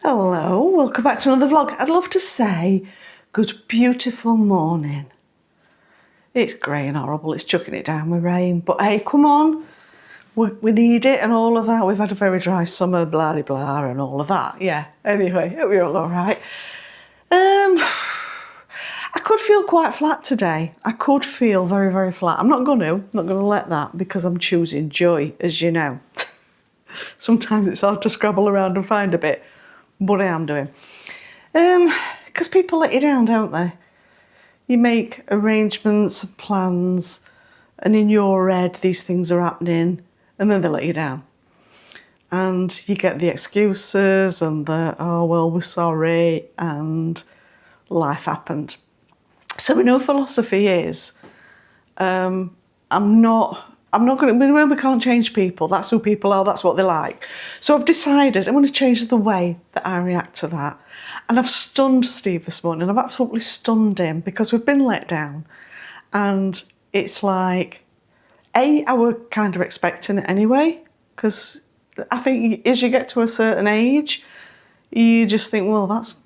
Hello, welcome back to another vlog. I'd love to say good beautiful morning. It's grey and horrible, it's chucking it down with rain, but hey, come on, we need it and all of that. We've had a very dry summer, blah de blah and all of that. Yeah, anyway, we're all right. I could feel quite flat today. I could feel very, very flat. I'm not going to let that, because I'm choosing joy, as you know. Sometimes it's hard to scrabble around and find a bit, but I am doing. Because people let you down, don't they? You make arrangements and plans, and in your head these things are happening, and then they let you down. And you get the excuses and the, oh, well, we're sorry, and life happened. So my new philosophy is, I'm not going to, we can't change people. That's who people are, that's what they like. So I've decided I'm going to change the way that I react to that. And I've stunned Steve this morning. I've absolutely stunned him, because we've been let down. And it's like, I were kind of expecting it anyway, because I think as you get to a certain age, you just think, well, that's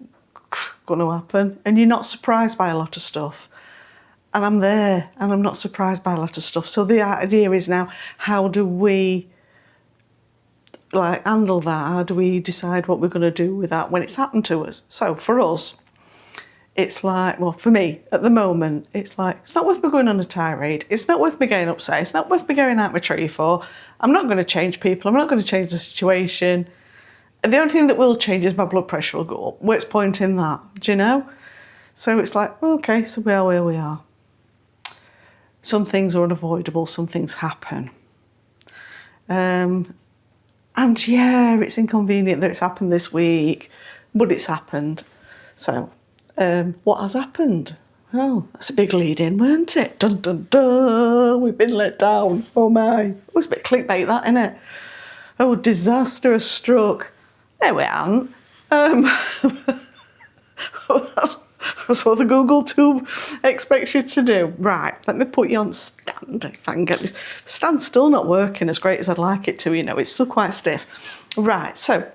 going to happen. And you're not surprised by a lot of stuff. And I'm there, and I'm not surprised by a lot of stuff. So the idea is now, how do we handle that? How do we decide what we're going to do with that when it's happened to us? So for us, it's like, well, for me at the moment, it's like, it's not worth me going on a tirade. It's not worth me getting upset. It's not worth me going out my tree for. I'm not going to change people. I'm not going to change the situation. The only thing that will change is my blood pressure will go up. What's point in that? Do you know? So it's like, okay, so we are where we are. Some things are unavoidable, some things happen. And yeah, it's inconvenient that it's happened this week, but it's happened. So, what has happened? Well, that's a big lead in, weren't it? Dun dun dun, we've been let down. Oh my. It was a bit clickbait, that, innit? Oh, disaster has struck. There we aren't. That's what the Google tube expects you to do. Right, let me put you on stand if I can get this. The stand's still not working as great as I'd like it to, you know, it's still quite stiff. Right, so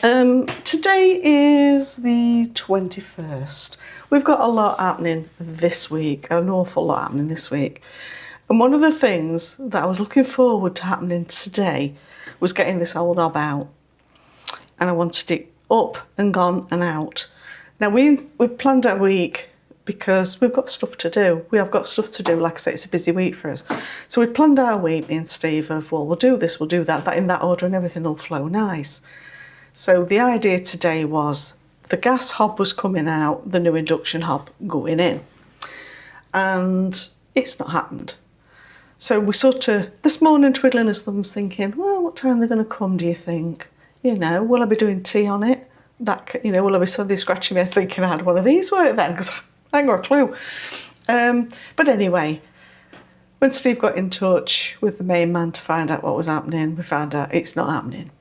today is the 21st. We've got a lot happening this week, an awful lot happening this week. And one of the things that I was looking forward to happening today was getting this old knob out. And I wanted it up and gone and out. Now, we've planned our week because we've got stuff to do. We have got stuff to do. Like I say, it's a busy week for us. So we planned our week, me and Steve, of, well, we'll do this, we'll do that in that order, and everything will flow nice. So the idea today was the gas hob was coming out, the new induction hob going in. And it's not happened. So we sort of, this morning, twiddling his thumbs thinking, well, what time are they going to come, do you think? You know, will I be doing tea on it? That, you know, will I be suddenly scratching my head thinking I had one of these work then? Because I ain't got a clue. But anyway, when Steve got in touch with the main man to find out what was happening, we found out it's not happening.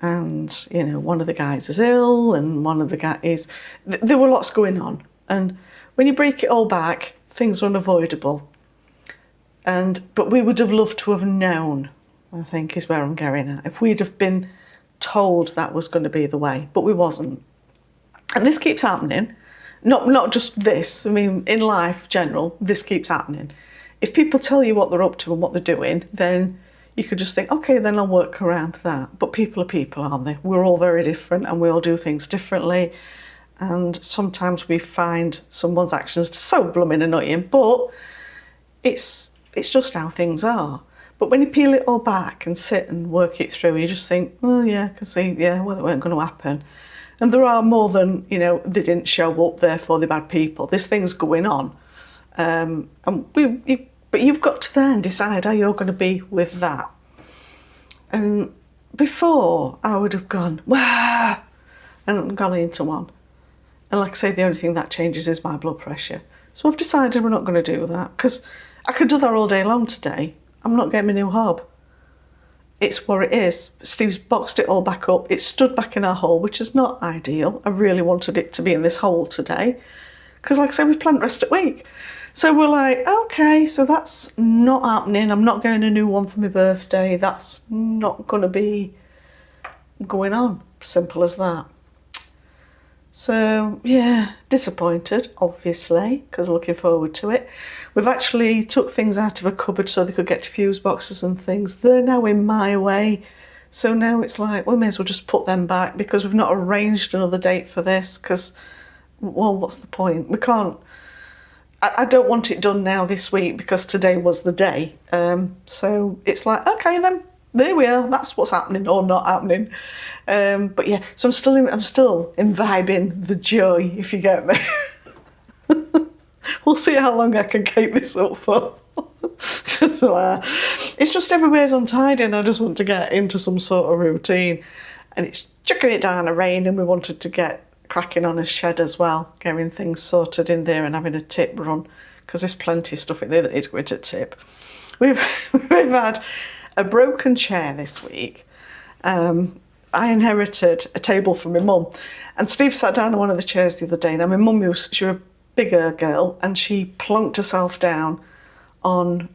And, you know, one of the guys is ill, and one of the guys is... There were lots going on. And when you break it all back, things are unavoidable. But we would have loved to have known, I think, is where I'm going at. If we'd have been told that was going to be the way, but we wasn't. And this keeps happening. Not just this, I mean, in life general, this keeps happening. If people tell you what they're up to and what they're doing, then you could just think, okay, then I'll work around that. But people are people, aren't they? We're all very different, and we all do things differently. And sometimes we find someone's actions so blooming annoying, but it's just how things are. But when you peel it all back and sit and work it through, you just think, well, yeah, I can see, yeah, well, it weren't going to happen. And there are more than, you know, they didn't show up, therefore they're bad people. This thing's going on. But you've got to then decide how you're going to be with that. And before, I would have gone, wah, and gone into one. And like I say, the only thing that changes is my blood pressure. So I've decided we're not going to do that, because I could do that all day long today. I'm not getting my new hob. It's what it is. Steve's boxed it all back up. It's stood back in our hole, which is not ideal. I really wanted it to be in this hole today, because like I said, we planned the rest of the week. So we're like, okay, so that's not happening. I'm not getting a new one for my birthday. That's not going to be going on. Simple as that. So, yeah, disappointed, obviously, because looking forward to it. We've actually took things out of a cupboard so they could get to fuse boxes and things. They're now in my way. So now it's like, we may as well just put them back because we've not arranged another date for this because, well, what's the point? We can't... I don't want it done now this week because today was the day. So it's like, okay then, there we are. That's what's happening or not happening. But yeah, so I'm still imbibing the joy, if you get me. We'll see how long I can keep this up for. It's just everywhere's untidy and I just want to get into some sort of routine. And it's chucking it down a rain and we wanted to get cracking on a shed as well, getting things sorted in there and having a tip run because there's plenty of stuff in there that needs going to tip. We've had a broken chair this week. I inherited a table from my mum and Steve sat down on one of the chairs the other day. Now my mum she was a bigger girl and she plonked herself down on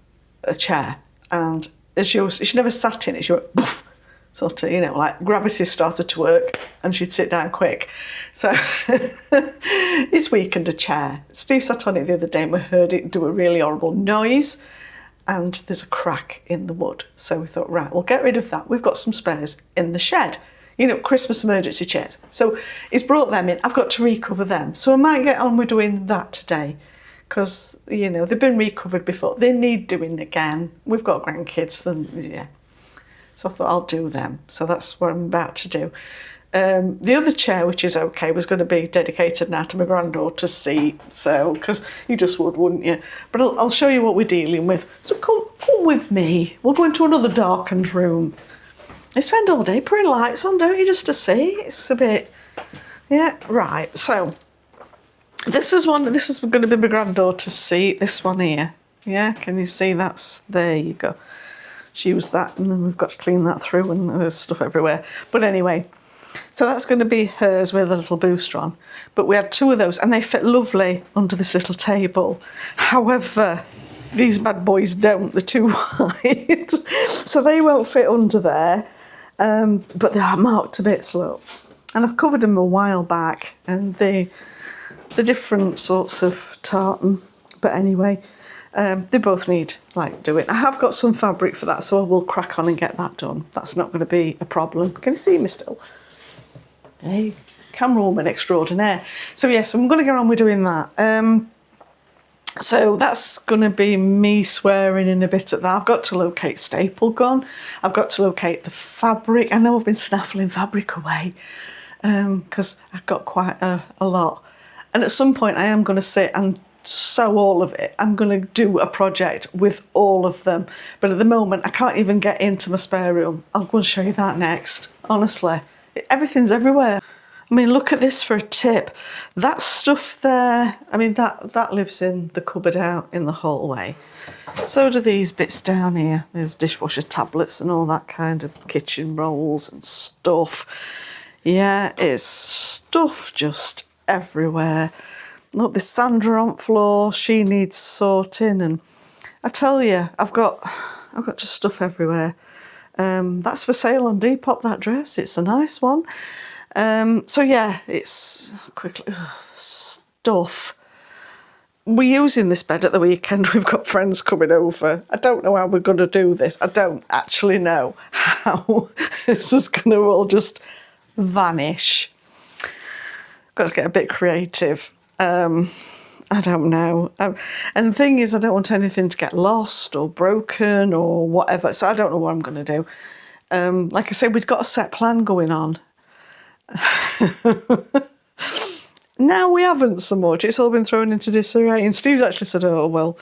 a chair and as she never sat in it, she went poof, sort of, like gravity started to work and she'd sit down quick. So it's weakened a chair. Steve sat on it the other day and we heard it do a really horrible noise and there's a crack in the wood. So we thought, right, we'll get rid of that. We've got some spares in the shed. Christmas emergency chairs. So he's brought them in. I've got to recover them. So I might get on with doing that today because, they've been recovered before. They need doing again. We've got grandkids. Then yeah. So I thought I'll do them. So that's what I'm about to do. The other chair, which is okay, was going to be dedicated now to my granddaughter's seat. So, because you just would, wouldn't you? But I'll show you what we're dealing with. So come with me. We'll go into another darkened room. I spend all day putting lights on, don't you, just to see? It's a bit... Yeah, right. So, this is going to be my granddaughter's seat, this one here. Yeah, can you see there you go. She used that and then we've got to clean that through and there's stuff everywhere. But anyway, so that's going to be hers with a little booster on. But we had two of those and they fit lovely under this little table. However, these bad boys don't, they're too wide. So they won't fit under there. But they are marked a bit slow. And I've covered them a while back and the different sorts of tartan. But anyway, they both need doing. I have got some fabric for that, so I will crack on and get that done. That's not going to be a problem. Can you see me still? Hey, camera woman extraordinaire. So yes, I'm going to get on with doing that. So that's going to be me swearing in a bit at that. I've got to locate staple gun. I've got to locate the fabric. I know I've been snaffling fabric away because I've got quite a lot. And at some point I am going to sit and sew all of it. I'm going to do a project with all of them. But at the moment I can't even get into my spare room. I'll go and show you that next. Honestly, everything's everywhere. I mean, look at this for a tip. That stuff there, I mean, that lives in the cupboard out in the hallway. So do these bits down here. There's dishwasher tablets and all that kind of kitchen rolls and stuff. Yeah, it's stuff just everywhere. Look, there's Sandra on the floor. She needs sorting. And I tell you, I've got just stuff everywhere. That's for sale on Depop, that dress. It's a nice one. So yeah, it's quickly stuff. We're using this bed at the weekend. We've got friends coming over. I don't know how we're going to do this. I don't actually know how this is going to all just vanish. Got to get a bit creative. I don't know. And the thing is, I don't want anything to get lost or broken or whatever. So I don't know what I'm going to do. Like I said, we've got a set plan going on. Now we haven't so much. It's all been thrown into disarray. And Steve's actually said, oh, well,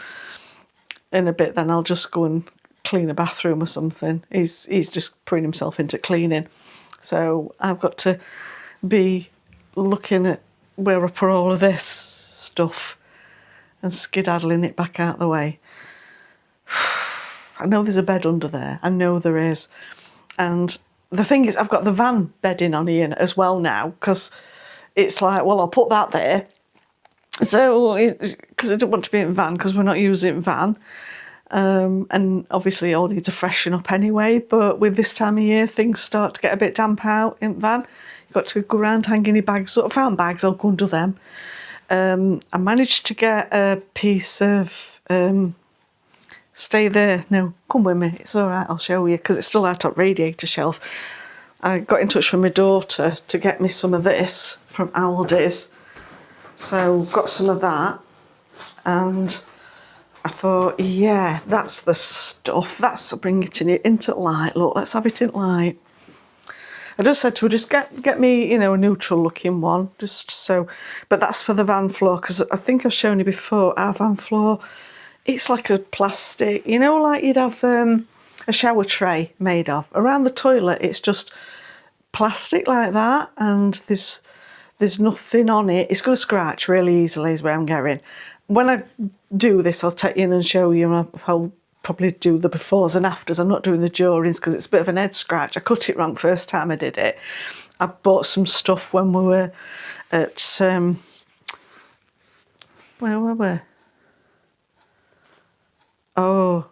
in a bit then I'll just go and clean a bathroom or something. He's just putting himself into cleaning. So I've got to be looking at where I put all of this stuff and skedaddling it back out the way. I know there's a bed under there. I know there is. And the thing is, I've got the van bedding on here as well now because it's like, well, I'll put that there. So, because I don't want to be in van because we're not using van. And obviously it all needs a freshen up anyway, but with this time of year things start to get a bit damp out in the van. You've got to go around hanging your bags up. I found bags, I'll go and do them. I managed to get a piece of stay there. No, come with me, it's all right, I'll show you, because it's still out on radiator shelf. I got in touch with my daughter to get me some of this from Aldi's, so got some of that, and I thought, yeah, that's the stuff. That's bring it into light. Look, let's have it in light. I just said to her, just get me, you know, a neutral looking one, just so. But that's for the van floor, because I think I've shown you before. Our van floor, it's like a plastic, you know, like you'd have a shower tray made of. Around the toilet, it's just plastic like that, and there's nothing on it. It's going to scratch really easily, is where I'm going. When I do this, I'll take you in and show you, and I'll probably do the befores and afters. I'm not doing the durings because it's a bit of an head scratch. I cut it wrong first time I did it. I bought some stuff when we were at, where were we? Oh.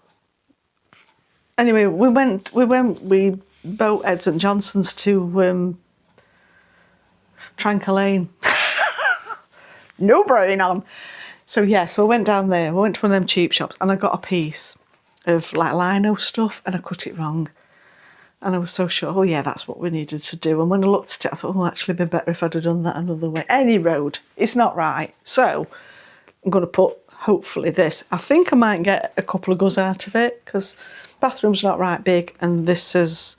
Anyway, we bought Eds and Johnson's to Tranquil. No brain on. So yeah, so I went down there, I went to one of them cheap shops, and I got a piece of like lino stuff, and I cut it wrong. And I was so sure, oh yeah, that's what we needed to do. And when I looked at it, I thought, oh, actually it'd be better if I'd have done that another way. Any road, it's not right. So I'm going to put, hopefully, this. I think I might get a couple of goes out of it, because bathroom's not right big, and this is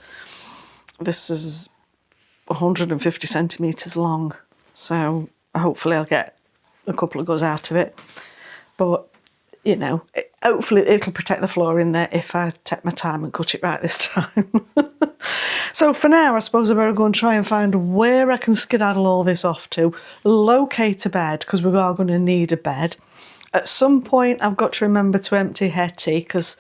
150 centimetres long. So hopefully I'll get a couple of goes out of it, but you know, hopefully it'll protect the floor in there if I take my time and cut it right this time. So for now, I suppose I better go and try and find where I can skedaddle all this off to, locate a bed, because we're all going to need a bed. At some point I've got to remember to empty Hetty, because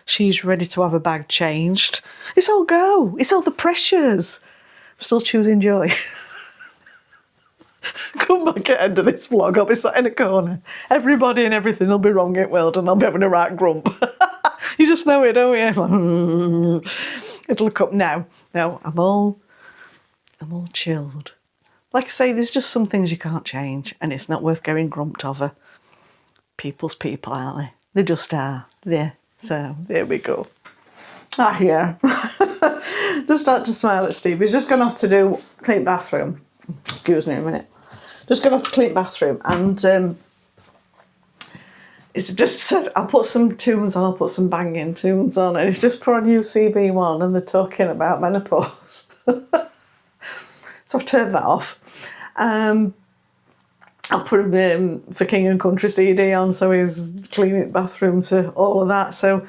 she's ready to have a bag changed. It's all go, it's all the pressures. I'm still choosing joy. Come back at the end of this vlog, I'll be sat in a corner. Everybody and everything will be wrong in the world, and I'll be having a right grump. You just know it, don't you? It'll look up now. No, I'm all chilled. Like I say, there's just some things you can't change, and it's not worth getting grumped over. People's people, aren't they? They just are. There. So there we go. Ah, yeah. Just start to smile at Steve. He's just gone off to do clean bathroom. Excuse me a minute. Just gone off to clean bathroom, and it's just said I'll put some tunes on, I'll put some banging tunes on, and it's just put on UCB1 and they're talking about menopause. So I've turned that off. I'll put for King and Country CD on, so he's cleaning the bathroom to all of that, so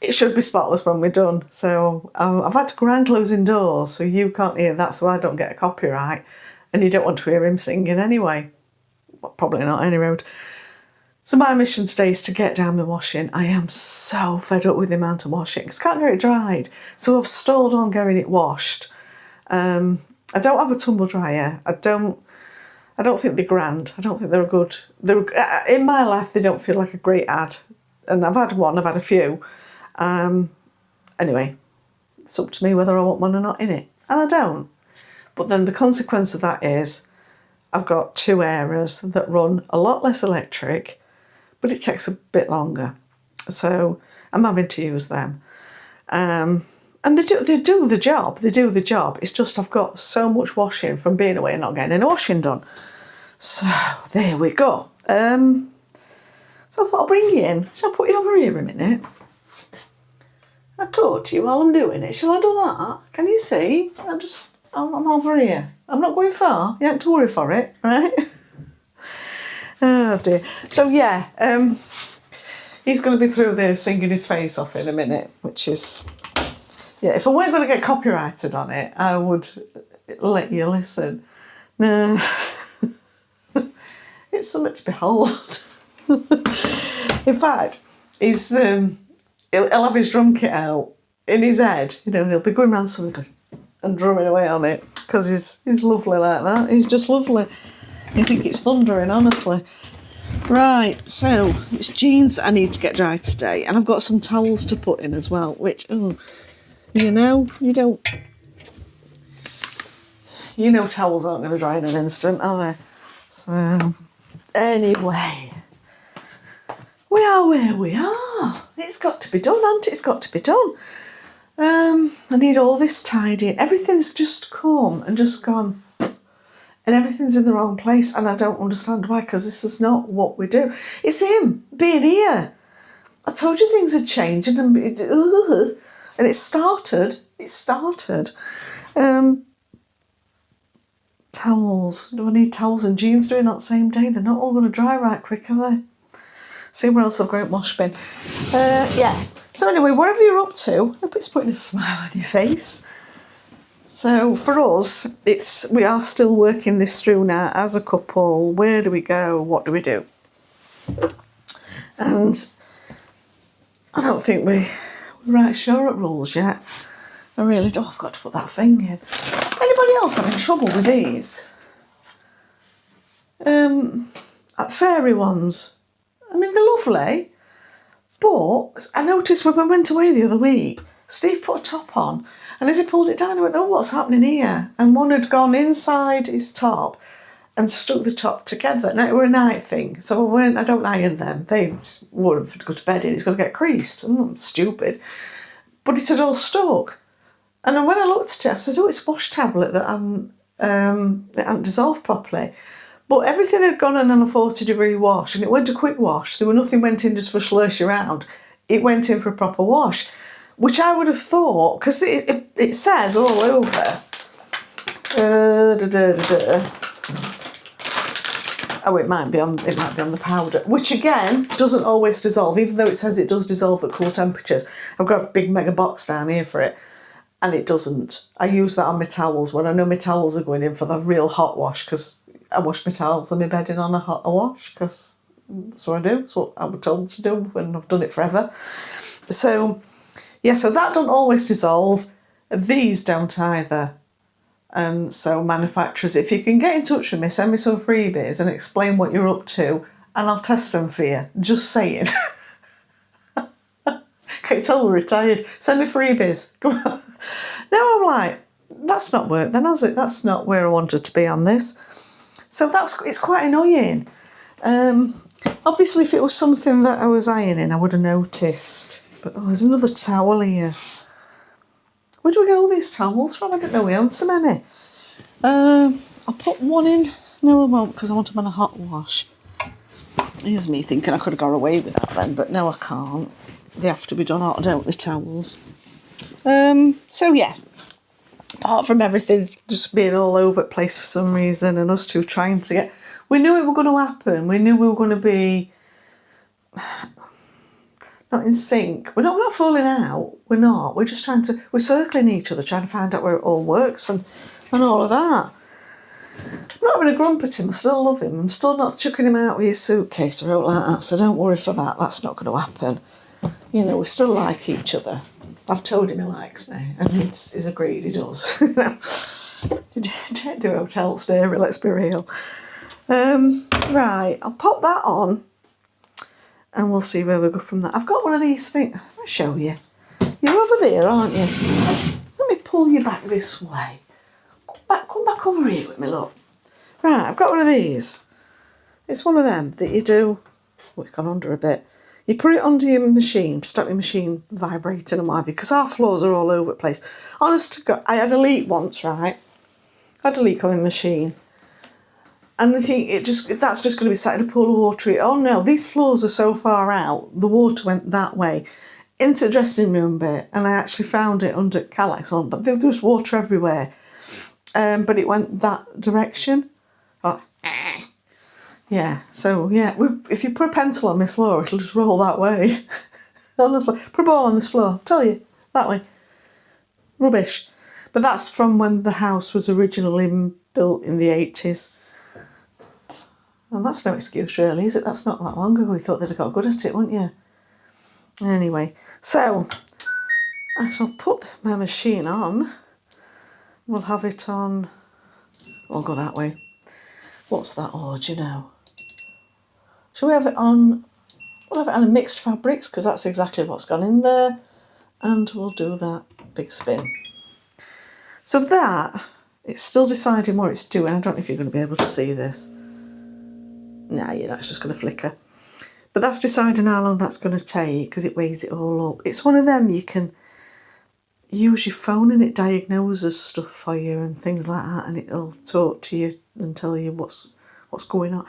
it should be spotless when we're done. So I've had to go around closing doors so you can't hear that, so I don't get a copyright. And you don't want to hear him singing anyway. Well, probably not, any road. So my mission today is to get down my washing. I am so fed up with the amount of washing, because I can't get it dried. So I've stalled on getting it washed. I don't have a tumble dryer. I don't think they're grand. I don't think they're good. In my life, they don't feel like a great ad. And I've had one, I've had a few. Anyway, it's up to me whether I want one or not in it. And I don't. But then the consequence of that is I've got two areas that run a lot less electric, but it takes a bit longer. So I'm having to use them. And they do the job. They do the job. It's just I've got so much washing from being away and not getting any washing done. So there we go. So I thought I'll bring you in. Shall I put you over here a minute? I'll talk to you while I'm doing it. Shall I do that? Can you see? I'm over here. I'm not going far. You haven't to worry for it, right? Oh dear. So yeah, he's going to be through there singing his face off in a minute, which is, yeah, if I weren't going to get copyrighted on it, I would let you listen. No. It's something to behold. In fact, he'll have his drum kit out in his head, you know, and he'll be going around something good and drumming away on it, because he's lovely like that. He's just lovely. You think it's thundering, honestly. Right, so it's jeans that I need to get dry today, and I've got some towels to put in as well, which, you know towels aren't going to dry in an instant, are they? So, anyway, we are where we are. It's got to be done, hasn't it? It's got to be done. I need all this tidying. Everything's just come and just gone, and everything's in the wrong place, and I don't understand why, because this is not what we do. It's him being here. I told you things had changed, and it started. Towels. Do I need towels and jeans doing that same day? They're not all going to dry right quick, are they? See where else I've got wash bin. Yeah. So anyway, whatever you're up to, I hope it's putting a smile on your face. So for us, we are still working this through now as a couple. Where do we go? What do we do? And I don't think we're right sure at rules yet. I really don't. I've got to put that thing in. Anybody else having trouble with these? Fairy ones. I mean, they're lovely, but I noticed when we went away the other week, Steve put a top on, and as he pulled it down, he went, "Oh, what's happening here?" And one had gone inside his top and stuck the top together. Now, it were a night thing, so I don't iron them. They wouldn't go to bed in. It's going to get creased. I'm stupid. But it had all stuck. And then when I looked at it, I said, "Oh, it's wash tablet that hadn't dissolved properly." But everything had gone in on a 40-degree wash, and it went a quick wash. Nothing went in just for slush around. It went in for a proper wash, which I would have thought, because it says all over. Oh, it might be on the powder, which again doesn't always dissolve, even though it says it does dissolve at cool temperatures. I've got a big mega box down here for it, and it doesn't. I use that on my towels when I know my towels are going in for the real hot wash, because I wash my towels and my bedding on a wash, because that's what I do. It's what I was told to do when I've done it forever. So, yeah, so that don't always dissolve. These don't either. And so manufacturers, if you can get in touch with me, send me some freebies and explain what you're up to, and I'll test them for you. Just saying. Can you tell we're retired? Send me freebies. Come on. Now I'm like, that's not work then, has it? That's not where I wanted to be on this. So it's quite annoying. Obviously, if it was something that I was ironing, I would have noticed. But there's another towel here. Where do we get all these towels from? I didn't know we owned so many. I'll put one in. No, I won't, because I want them on a hot wash. Here's me thinking I could have got away with that then, but no, I can't. They have to be done hot, don't the towels? So yeah. Apart from everything just being all over the place for some reason, and us two trying to get... We knew it was going to happen. We knew we were going to be not in sync. We're not falling out. We're not. We're just we're circling each other, trying to find out where it all works and all of that. I'm not having a grump at him. I still love him. I'm still not chucking him out with his suitcase or out like that, so don't worry for that. That's not going to happen. You know, we still like each other. I've told him he likes me, and he's agreed he does. You don't do hotel stay, let's be real. Right, I'll pop that on, and we'll see where we go from there. I've got one of these things. I'll show you. You're over there, aren't you? Let me pull you back this way. Come back over here with me, look. Right, I've got one of these. It's one of them that you do... Oh, it's gone under a bit. You put it under your machine to stop your machine vibrating and what have you, because our floors are all over the place. Honest to God, I had a leak once, right? I had a leak on the machine. And I think that's just going to be sat in a pool of water. Oh no, these floors are so far out, the water went that way into the dressing room bit, and I actually found it under Calax on, but there was water everywhere. But it went that direction. Yeah, so yeah, if you put a pencil on my floor, it'll just roll that way. Honestly, put a ball on this floor, tell you, that way. Rubbish. But that's from when the house was originally built in the 80s. And that's no excuse really, is it? That's not that long ago. We thought they'd have got good at it, wouldn't you? Anyway, so I shall put my machine on. We'll have it on... I'll go that way. What's that? Oh, do you know? Shall we have it on? We'll have it on a mixed fabrics because that's exactly what's gone in there. And we'll do that big spin. So that, it's still deciding what it's doing. I don't know if you're going to be able to see this. Nah, yeah, that's just going to flicker. But that's deciding how long that's going to take because it weighs it all up. It's one of them you can use your phone and it diagnoses stuff for you and things like that, and it'll talk to you and tell you what's going on.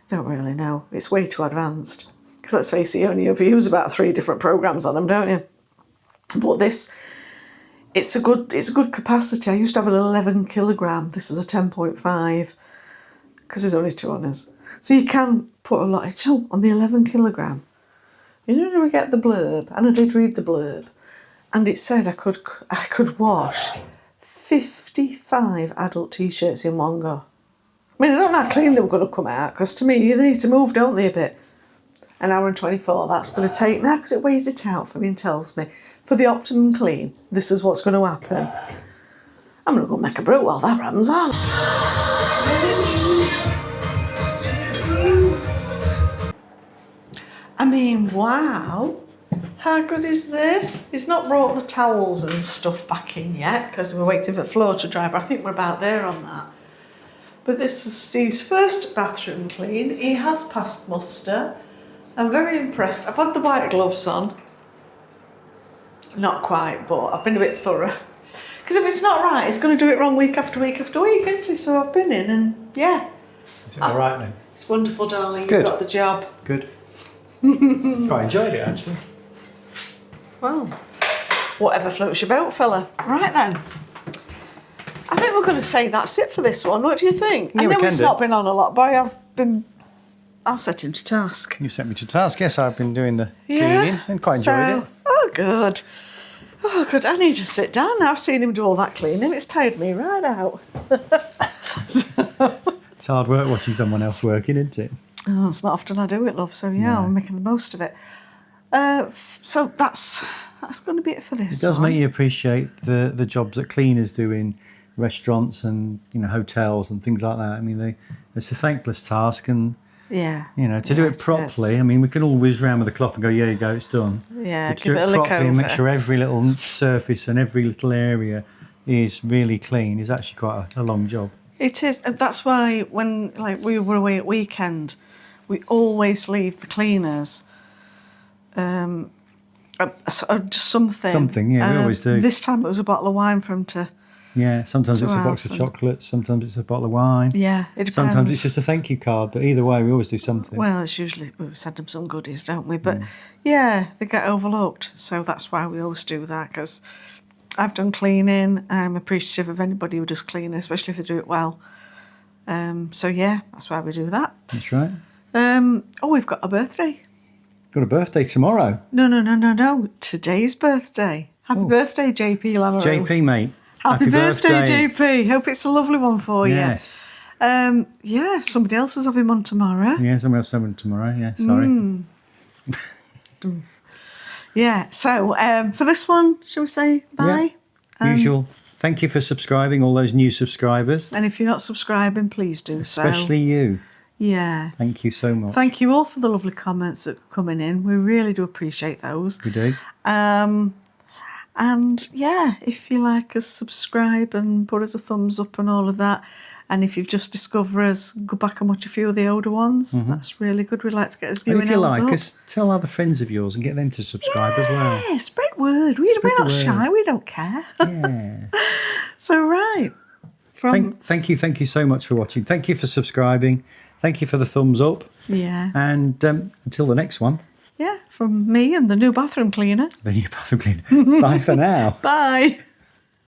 Don't really know. It's way too advanced. Because let's face it, you only ever use about 3 different programs on them, don't you? But this, it's a good capacity. I used to have an 11 kilogram. This is a 10.5 because there's only 2 on us. So you can put a lot on the 11 kilogram. You know, we get the blurb, and I did read the blurb, and it said I could wash 55 adult t-shirts in one go. I mean, I don't know how clean they were going to come out, because to me, they need to move, don't they, a bit? An hour and 24, that's going to take now, because it weighs it out for me and tells me, for the optimum clean, this is what's going to happen. I'm going to go make a brew while that runs on. I mean, wow. How good is this? He's not brought the towels and stuff back in yet, because we're waiting for the floor to dry, but I think we're about there on that. But this is Steve's first bathroom clean. He has passed muster. I'm very impressed. I've had the white gloves on. Not quite, but I've been a bit thorough. Because if it's not right, it's going to do it wrong week after week after week, isn't he? So I've been in and, yeah. Is it all right then? It's wonderful, darling. Good. You've got the job. Good. Quite enjoyed it, actually. Well, whatever floats your boat, fella. Right then. I think we're going to say that's it for this one. What do you think? Yeah, I know we it's can not do. been on a lot, but I'll set him to task. You set me to task. Yes, I've been doing the cleaning and quite enjoyed it. Oh, good. Oh, good. I need to sit down now. I've seen him do all that cleaning. It's tired me right out. It's hard work watching someone else working, isn't it? Oh, it's not often I do it, love. So, yeah, I'm making the most of it. So that's going to be it for this It does one. make you appreciate the jobs that cleaners do in restaurants and hotels and things like that. I mean, it's a thankless task, and Yeah. to do it properly. I mean, we can all whiz around with a cloth and go, "Yeah, you go, it's done." Yeah, But to give do it a it lick properly and make over. sure every little surface and every little area is really clean is actually quite a long job. It is. And that's why when we were away at weekend, we always leave the cleaners just something. Something, yeah, we always do. This time it was a bottle of wine for him to... Yeah, sometimes it's a box of Giraffe and- chocolates, sometimes it's a bottle of wine. Yeah, it depends. Sometimes it's just a thank you card, but either way, we always do something. Well, it's usually... We send them some goodies, don't we? But, yeah, they get overlooked. So that's why we always do that, because I've done cleaning. I'm appreciative of anybody who does cleaning, especially if they do it well. So, yeah, that's why we do that. That's right. We've got a birthday. Got a birthday tomorrow. No. Today's birthday. Happy birthday, JP Lamoureux. JP, mate. Happy birthday, JP. Hope it's a lovely one for Yes. you. Yeah, somebody else is having one tomorrow. Yeah, someone else having tomorrow. Yeah, sorry. Yeah, so for this one, shall we say bye? Usual. Thank you for subscribing, all those new subscribers. And if you're not subscribing, please do so. Especially you. Yeah. Thank you so much. Thank you all for the lovely comments that are coming in. We really do appreciate those. We do. And yeah, if you like us, subscribe and put us a thumbs up and all of that. And if you've just discovered us, go back and watch a few of the older ones. That's really good. We'd like to get us And viewing if you like up. us, tell other friends of yours and get them to subscribe as well. Yeah, spread word. We're Spread not the word. shy. We don't care. Yeah. So, right. Thank you so much for watching. Thank you for subscribing. Thank you for the thumbs up. Yeah. And until the next one, Yeah, from me and the new bathroom cleaner. the new bathroom cleaner. Bye for now. Bye.